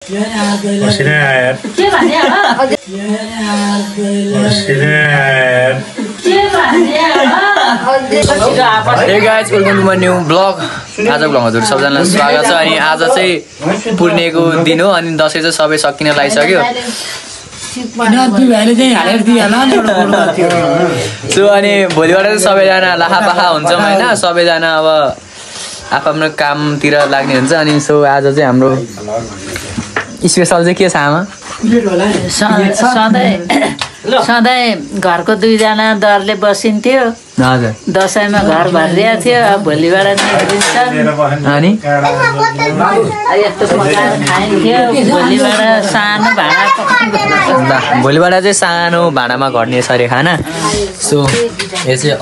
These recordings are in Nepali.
Hey guys, welcome to my new vlog. आज भ्लगमा हजुर सबैजनालाई स्वागत छ अनि आज चाहिँ पूर्णेको दिन हो अनि दशैं चाहिँ सबै सकिन लागिसक्यो। सो अनि भोलिबाट चाहिँ सबैजना लाहापाहा हुन्छौँ हैन, सबैजना अब आफ्नो कामतिर लाग्ने हुन्छ अनि सो आज चाहिँ हाम्रो स्पेशल चाहिँ के छ आमा? सधैँ घरको दुईजना दरले बसिन्थ्यो। हजुर दसैँमा घर भरिया थियो, अब भोलिबाट निस्किन्छ अनि यस्तो पकाएर खाइन्थ्यो। भोलिबाट सानो भाँडा भोलिबाट चाहिँ सानो भाँडामा घट्ने सरे खाना। सो यो चाहिँ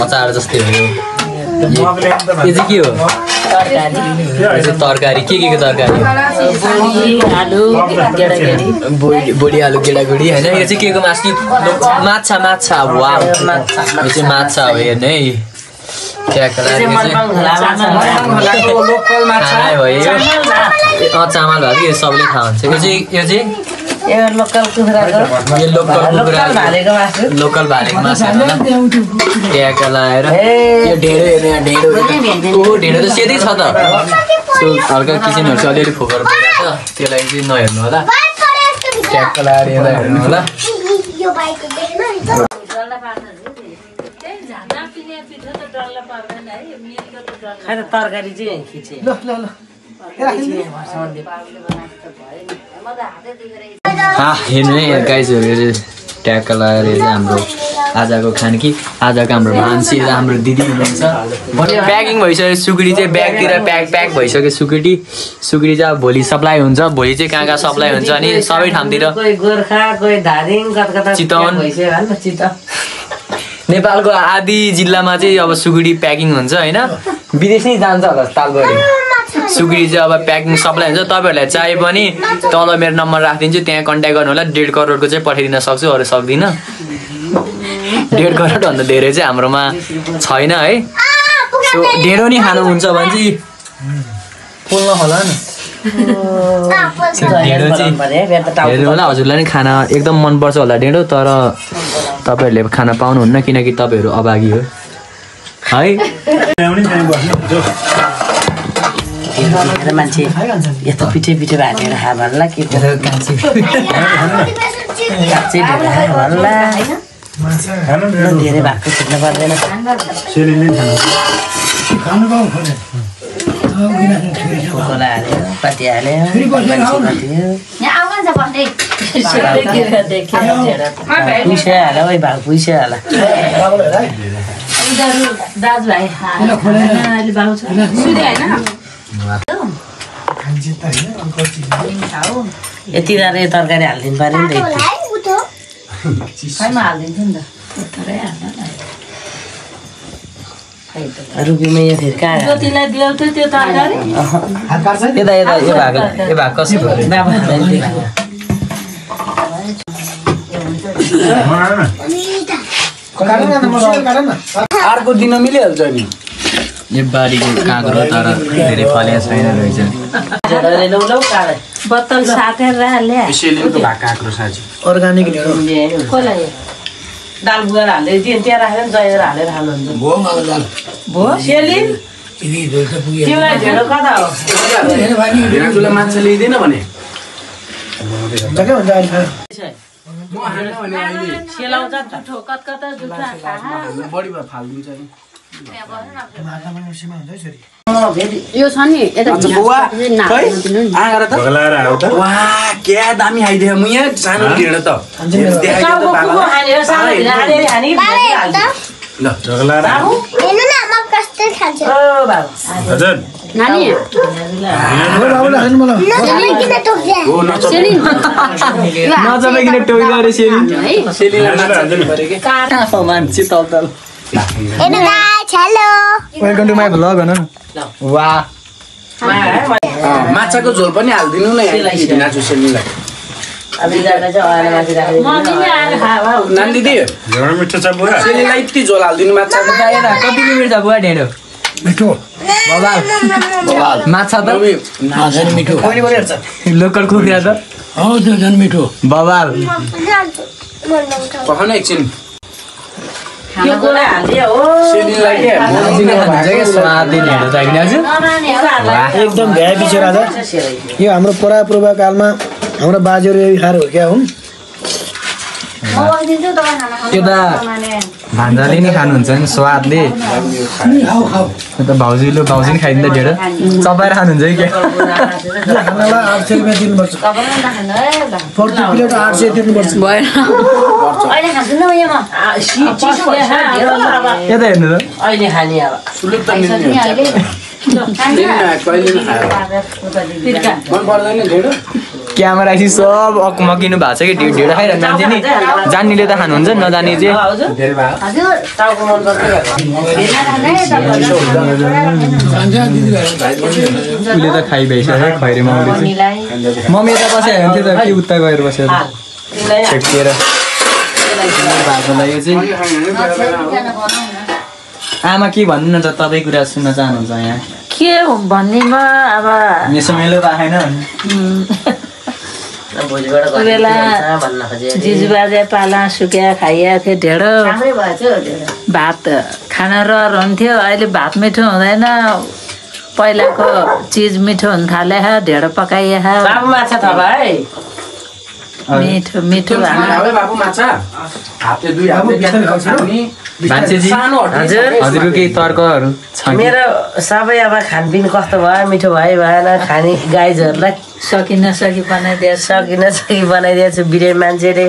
अचार जस्तै हो। यो चाहिँ के हो? तरकारी के को तरकारी? बोडी आलु गेडागुडी हैन। यो चाहिँ के को मासु? माछा माछा। वाउ, यो चाहिँ माछा हो हेर्नु है। क्या कलर चामल भात के सबले खान्छ। यो चाहिँ लोकल कुखुराको लोकल भालेको मासु ट्याक लाएर यो ढेँडो हेर्नु यहाँ ढेँडो ढेँडो त सेतै छ त। सो हल्का किसिमहरू चाहिँ अलिअलि फोकर भइरहेको छ, त्यसलाई चाहिँ नहेर्नु होला, ट्याक लाएर यसलाई हेर्नु होला। तरकारी चाहिँ खिचे हेर्नु है गाइजहरू ट्याक लाएर चाहिँ हाम्रो आजको खाने कि आजको हाम्रो मान्छे हाम्रो दिदी हुनुहुन्छ। प्याकिङ भइसक्यो, सुकुटी चाहिँ ब्यागतिर प्याक भइसक्यो। सुकुटी चाहिँ अब भोलि सप्लाई हुन्छ, भोलि चाहिँ कहाँ सप्लाई हुन्छ अनि सबै ठाउँतिर चितवन नेपालको आदि जिल्लामा चाहिँ अब सुकुटी प्याकिङ हुन्छ होइन। विदेश नै जान्छ होला तालगढी। सुकुटी चाहिँ अब प्याकिङ सप्लाई हुन्छ। तपाईँहरूलाई चाहिए पनि तल मेरो नम्बर राखिदिन्छु, त्यहाँ कन्ट्याक्ट गर्नु होला। 1.5 करोडको चाहिँ पठाइदिन सक्छु, अरू सक्दिनँ। 1.5 करोडभन्दा धेरै चाहिँ हाम्रोमा छैन है। सो ढेँडो नि खानुहुन्छ भने चाहिँ पोल्न होला नि। ढेँडो चाहिँ हेर्नु होला, हजुरलाई नि खाना एकदम मनपर्छ होला ढेँडो, तर तपाईँहरूले खाना पाउनुहुन्न किनकि तपाईँहरू अभागी हो है। मान्छे यस्तो पिठे भाटेर खा भन्ला के धेरै भएको छुट्नु पर्दैन। पाटी हाल्यो पुइसे हाल्यो है भाग पुइसे हाल दाजुभाइ यति गाह्रो तरकारी हालिदिनु पर्यो नि त। हालिदिन्थ्यो नि त रुपीमा यो फेरि कहाँ दियो त्यो तरकारी अर्को दिन मिलिहाल्छ नि। यो बारीको काँक्रो तर धेरै फलेको छैन रहेछ। बोतल साटेर सेलिनको भएको काँक्रो साँच्ची अर्ग्यानिक दाल बुगाएर हाल्दै त्यहाँ राखेर जएर हालेर हाल्नुहुन्छ भयो। सेलिन तिमीलाई ढेँडो कता हो? ढेँडोलाई मान्छे ल्याइदिएन भने सेलाउँछ नि त बढी भए फालिदिन्छ नि। यो छ नि क्या दामी आइदियो म यहाँ सानो ढेँडो त वेलकम टु माई भ्लग भन न। वाह माछाको झोल पनि हालिदिनु न नाचु सेलीलाई। नानी दिदी मिठो छ बुवा। सेलीलाई यति झोल हालिदिनु माछाको। कतिको मिठो छ बुवा ढेँडो? मिठो बवाल माछा त झन् मिठो लोकल कुखुरा त हो त्यो झन् मिठो बवाल पखाउन एकछिन यो गोला हाल्दियो हो सेलिनलाई के दिने खानुहुन्छ के स्वाद दिने हेर्दा चाहिँ नि हजुर एकदम भ्याए पछि राजा यो हाम्रो परापूर्व कालमा हाम्रो बाजेहरू यही खाएर हुर्क्या हुन् त्यो त भान्जाले नि खानुहुन्छ नि स्वादले त भाउजी नि खाइदिँदा ढेँडो चपाएर खानुहुन्छ कि क्या खानालाई 800 रुपियाँ दिनुपर्छ 40 प्लेट 800 दिनुपर्छ यता हेर्नु त अहिले खाने अब सुलुक त कहिले पनि खायो मन पर्दैन ढेँडो क्यामेरा चाहिँ सब अकमकिनु भएको छ कि ढेँडो खाइरहनु जान्छ नि जान्नेले त खानुहुन्छ नजाने चाहिँ धेरै भयो टाउको मन उसले त खाइभइसक्यो खैरे मम्मीले चाहिँ मम्मी यता बसेर हुन्थ्यो त के उता गएर बसेर छेकिएर भाकोलाई यो चाहिँ आमा के भन्नु न त तपाईँ कुरा सुन्न चाहनुहुन्छ यहाँ के भन्नेमा अब मेसो मेलो त आएन बेला जिजुबाजे पाला सुक्या खाइया थियो ढेँडो भात खान रहर हुन्थ्यो अहिले भात मिठो हुँदैन पहिलाको चिज मिठो हुन थाले ढेँडो पकाइया बाबु माछा त भाइ मिठो मिठो बाबु माछा हातले दुई हातले भान्सेजी हजुरको केही तर्कहरू छ मेरो सबै अब खानपिन कस्तो भयो मिठो भयो भएन खाने गाइजहरूलाई सकि नसकी बनाइदिएको छु बिरामी मान्छेले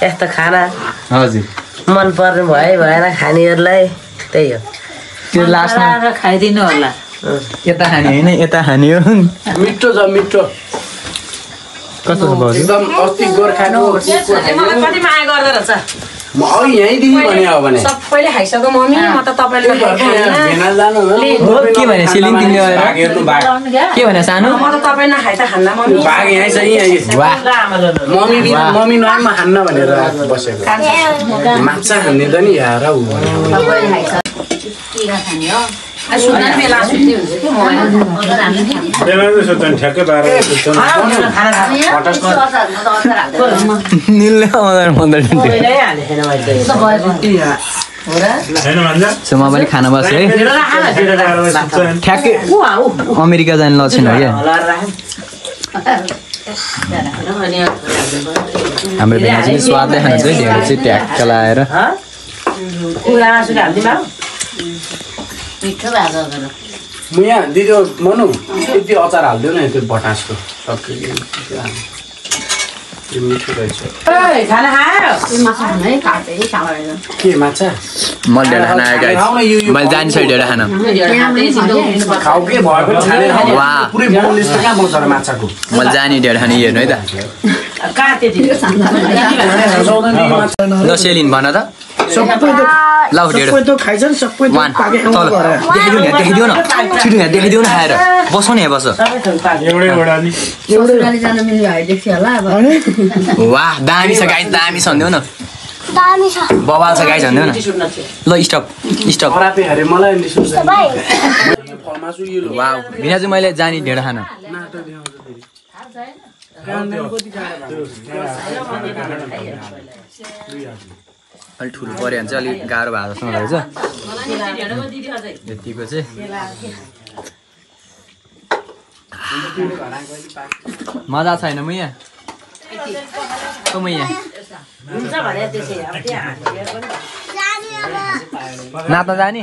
यस्तो खाना हजुर मन पर्ने भयो भएन खानेहरूलाई त्यही हो त्यो लास्टमा खाइदिनु होला यता खाने होइन यता खाने हो मिठो छ मिठो कस्तो छ भाउजू एकदम अस्ति गोर्खाको कति माया गर्दो रहेछ म अघि यहीँदेखि भने हो भने सबैले खाइसक्यो मम्मी म त तपाईँले भेना जानु के भने सिलिङ तिमीले गएर भाग हेर्नु भाग के भने सानो म त तपाईँ नखाइ त खान्न मम्मी भाग यहीँ छ यहीँ वाह मम्मी नआमा खान्न भनेर बसेको माछा खाने त नि यार निलले सो म पनि खाना बस्छु है ठ्याक्कै अमेरिका जाने लक्षण हो क्या हाम्रो भेना चाहिँ स्वादले खान्छ है ढेँडो चाहिँ ट्याक्क लाएर म यहाँ दिदी मनु यति अचार हालिदियो न त्यो बटासको सबै मिठो रहेछ के माछा म ढेँडो खान आएको मैले जान्छ ढेँडो खान खाउ के भयो पनि छानेर वाह पुरै बोनलेस त कहाँ पाउँछ र माछाको मैले जाने ढेँडो खाने हेर्नु है त ल सेलिन भन त ल ढेँडो सबै त खाइछन् सबै त वान पाके तल देखाइदिउ न छिटो यहाँ देखाइदिउ न खाएर बसौ न यहाँ बस वाह दामी छ गाई दामी छ भन्देऊ न बवाल छ गाई भन्देऊ न ल स्टप स्टप खराबे अरे मलाई नि सुन्छ फलमासु यो वाह बिना चाहिँ मैले जाने ढेँडो खान अलिक ठुलो पऱ्यो भने चाहिँ अलिक गाह्रो भएको जस्तो रहेछ यतिको चाहिँ मजा छैन म यहाँ म यहाँ नाच्न जाने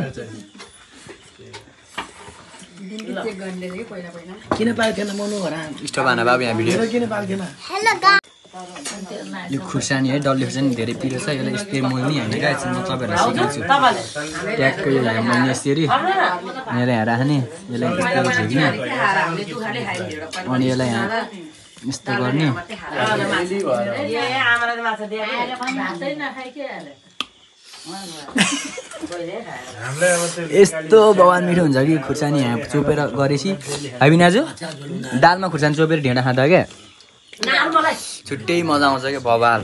किन पाएको थिएन मनु घर स्टप हान बाबु यहाँ भिडियो किन पाएको थिएन यो खुर्सानी है डल्ले खुर्सानी धेरै पिरो छ यसलाई यस्तै मोल्ने होइन क्या एकछिन म तपाईँहरूलाई सिकाउँछु ट्याक्कै यो यहाँ मोल्ने यसरी यहाँ यहाँ राख्ने यसलाई यस्तो झिक्ने अनि यसलाई यहाँ यस्तो गर्ने यस्तो भगवान् मिठो हुन्छ कि खुर्सानी यहाँ चोपेर गरेपछि होइन आज दालमा खुर्सानी चोपेर ढेँडा खाँदा क्या छुट्टै मजा आउँछ क्या बबाल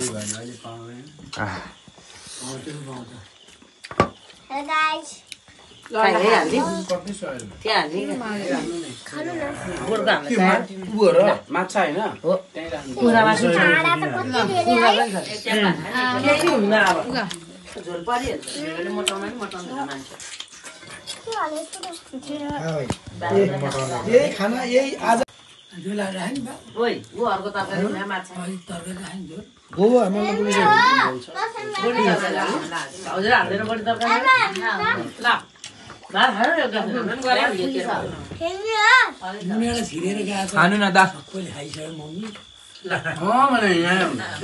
माछा होइन यही खाना यही आज हो खानु न त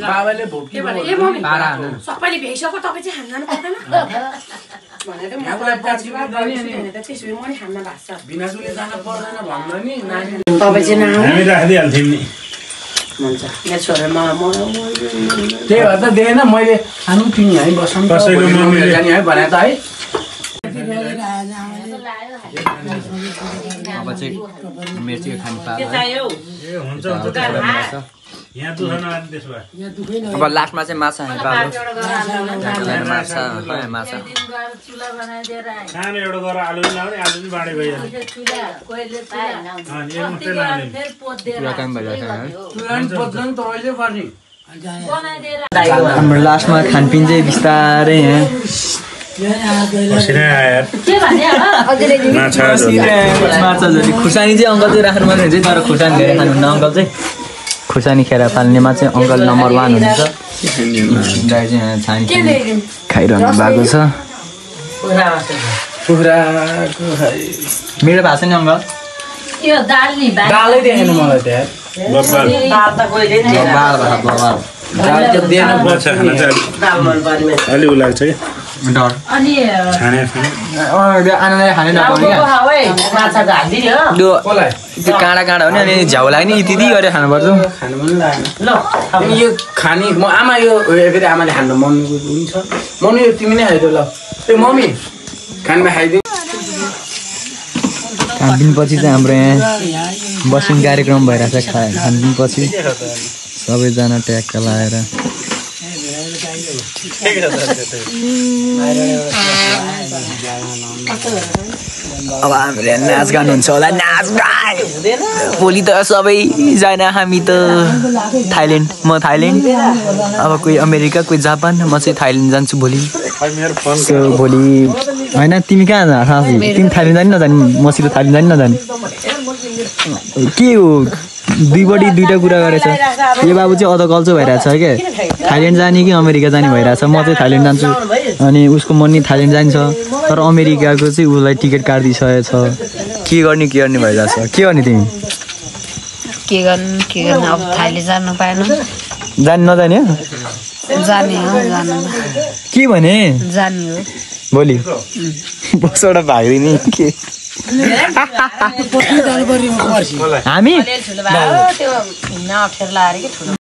बाबाले भोकी सबैले भ्याइसक्यो तपाईँ चाहिँ खान पर्दैन बिनाजुले जान पर्दैन भन्दा नि नानी तपाईँ चाहिँ हामी राखिदिइहाल्थ्यौँ नि त्यही भएर त दिएन मैले खानु तिमी है बस्नु कसैको मम्मीले जाने है भने त है अब चाहिँ मिर्ची खानु पायो ए हुन्छ यहाँ दुःख नआने त्यसो भए अब लास्टमा चाहिँ माछा खानु पायो माछा माछा सानो एउटा गरेर आलु पनि लाउने आलु पनि बाँडे गइहाल्छ अनि एक मात्रै लाउने पुरा काम भइरहेको छ तुरन्त पत्न तपाईँले पर्ने हाम्रो लास्टमा खानपिन चाहिँ बिस्तारै यहाँ पसिना आयो माछा माछा झोली खुर्सानी चाहिँ अङ्कल चाहिँ राख्नु पर्ने हुन्छ तर खुर्सानी धेरै खानुहुन्न अङ्कल चाहिँ खुर्सानी खेर फाल्नेमा चाहिँ अङ्कल नम्बर 1 हुनुहुन्छ दाइ चाहिँ यहाँ छानी खाइरहनु भएको छ कुखुराको मेरो भएको छ नि अङ्कल यो दाल नि दालै देखेन मलाई त्यहाँ बब्बाल दाल त दिएन माछा खान चाहिँ अलि उ लाग्छ कि डर अनि छाने आनन्दले खानै नपाउने क्या माछा झाल्दिने हो त्यो काँडा काँडा हो नि अनि झ्याउ लाग्ने यति गरेर खानुपर्छ खानु पनि लागेन अनि यो खाने म आमा यो फेरि आमाले खानु मम्मीको हुन्छ मम्मी यो तिमी नै खाइदियो ल ए मम्मी खानमा खाइदियो खानपिन पछि चाहिँ हाम्रो यहाँ बसिङ कार्यक्रम भइरहेछ खानपिन पछि सबैजना ट्याक्क लगाएर अब हामीले नाचगान हुन्छ होला नाचगान भोलि त सबैजना हामी त थाइल्यान्ड म थाइल्यान्ड अब कोही अमेरिका कोही जापान म चाहिँ थाइल्यान्ड जान्छु भोलि सो भोलि होइन तिमी कहाँ जा साँच्चै तिमी थाइल्यान्ड जाने नजाने मसित थाइल्यान्ड जाने नजाने के हो दुईटा कुरा गरेछ यो बाबु चाहिँ अधकल्चो भइरहेछ क्या थाइल्यान्ड जाने कि अमेरिका जाने भइरहेछ म चाहिँ थाइल्यान्ड जान्छु अनि उसको मन नि थाइल्यान्ड जान्छ तर अमेरिकाको चाहिँ उसलाई टिकट काटिदिइसकेको छ के गर्ने भइरहेछ के गर्ने तिमी के गर्नु अब थाइले जानु पाएन जाने नजाने हो जाने हो जानु के भने जाने हो भोलि बसबाट भाग्दिने के हामी त्यो हिँड्न अप्ठ्यारो लाग्यो कि ठुलो